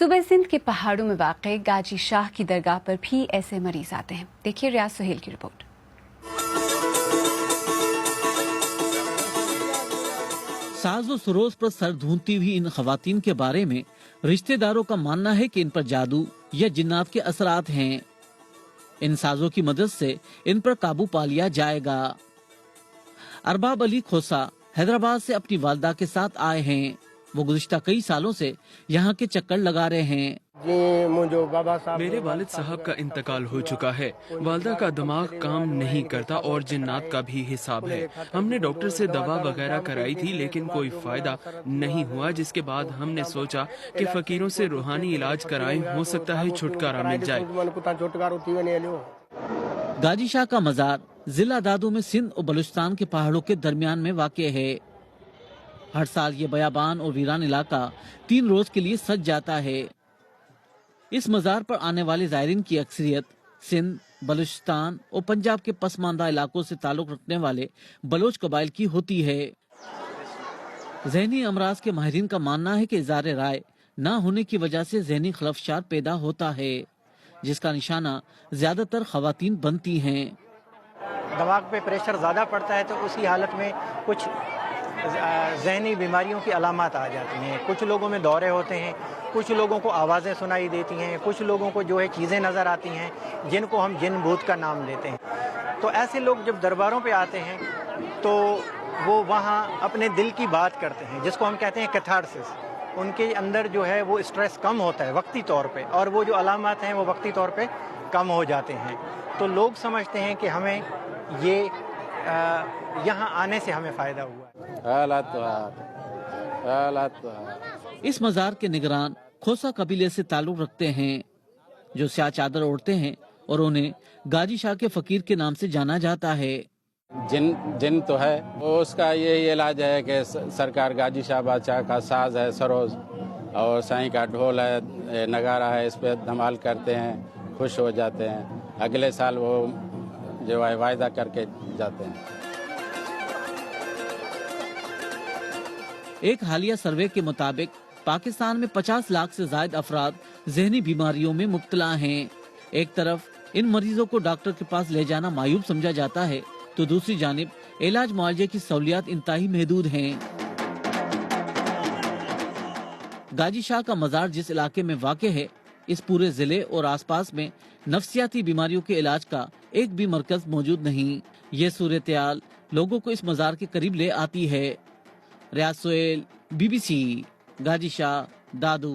सूबे सिंध के पहाड़ों में वाक़ गाजी शाह की दरगाह पर भी ऐसे मरीज आते हैं। देखिए रियाज सुहेल की रिपोर्ट। साजो सरोज पर सर धूंधती हुई इन खवातीन के बारे में रिश्तेदारों का मानना है कि इन पर जादू या जिन्नात के असरात हैं। इन साजों की मदद से इन पर काबू पा लिया जाएगा। अरबाब अली खोसा हैदराबाद से अपनी वालदा के साथ आए हैं। वो गुज़िश्ता कई सालों से यहाँ के चक्कर लगा रहे हैं। मेरे वालिद साहब का इंतकाल हो चुका है। वालदा का दिमाग काम नहीं करता और जिन्नात का भी हिसाब है। हमने डॉक्टर से दवा वगैरह कराई थी लेकिन कोई फायदा नहीं हुआ, जिसके बाद हमने सोचा कि फकीरों से रूहानी इलाज कराएं, हो सकता है छुटकारा मिल जाए। गाजी शाह का मजार जिला दादू में सिंध और बलूचिस्तान के पहाड़ों के दरमियान में वाक़ है। हर साल ये बयाबान और वीरान इलाका 3 रोज के लिए सज जाता है। इस मजार पर आने वाले ज़ायरीन की अक्सरियत सिंध, बलूचिस्तान और पंजाब के पसमानदा इलाकों से ताल्लुक़ रखने वाले बलोच कबाइल की होती है। ज़हनी अमराज के माहिरीन का मानना है कि इज़ारे राय ना होने की वजह से ज़हनी खलफशार पैदा होता है, जिसका निशाना ज्यादातर खवातीन बनती हैं। दिमाग पे प्रेशर ज़्यादा पड़ता है तो उसी हालत में कुछ ज़हनी बीमारियों की अलामत आ जाती हैं। कुछ लोगों में दौरे होते हैं, कुछ लोगों को आवाज़ें सुनाई देती हैं, कुछ लोगों को जो है चीज़ें नज़र आती हैं जिनको हम जिन भूत का नाम देते हैं। तो ऐसे लोग जब दरबारों पे आते हैं तो वो वहाँ अपने दिल की बात करते हैं, जिसको हम कहते हैं कैथारसिस। उनके अंदर जो है वो स्ट्रेस कम होता है वक्ती तौर पे, और वो जो अलामत हैं वो वक्ती तौर पे कम हो जाते हैं। तो लोग समझते हैं कि हमें ये यहाँ आने से हमें फ़ायदा हुआ। इस मजार के निगरान खोसा कबीले से ताल्लुक़ रखते हैं, जो स्याह चादर ओढ़ते हैं और उन्हें गाजी शाह के फकीर के नाम से जाना जाता है। जिन तो है वो उसका यही इलाज है कि सरकार गाजी शाह बादशाह का साज है सरोज, और साईं का ढोल है, नगारा है, इस पे धमाल करते हैं, खुश हो जाते हैं। अगले साल वो जो है वायदा करके जाते हैं। एक हालिया सर्वे के मुताबिक पाकिस्तान में 50 लाख से ज्यादा अफराद ज़हनी बीमारियों में मुब्तला हैं। एक तरफ इन मरीजों को डॉक्टर के पास ले जाना मायूब समझा जाता है, तो दूसरी जानिब इलाज मुआवजे की सहूलियात इंतहाई महदूद हैं। गाजी शाह का मजार जिस इलाके में वाक़ है, इस पूरे जिले और आसपास में नफ्सियाती बीमारियों के इलाज का एक भी मरकज मौजूद नहीं। ये सूरत-ए-हाल लोगों को इस मजार के करीब ले आती है। रियाज सुहेल, BBC, गाजी शाह, दादू।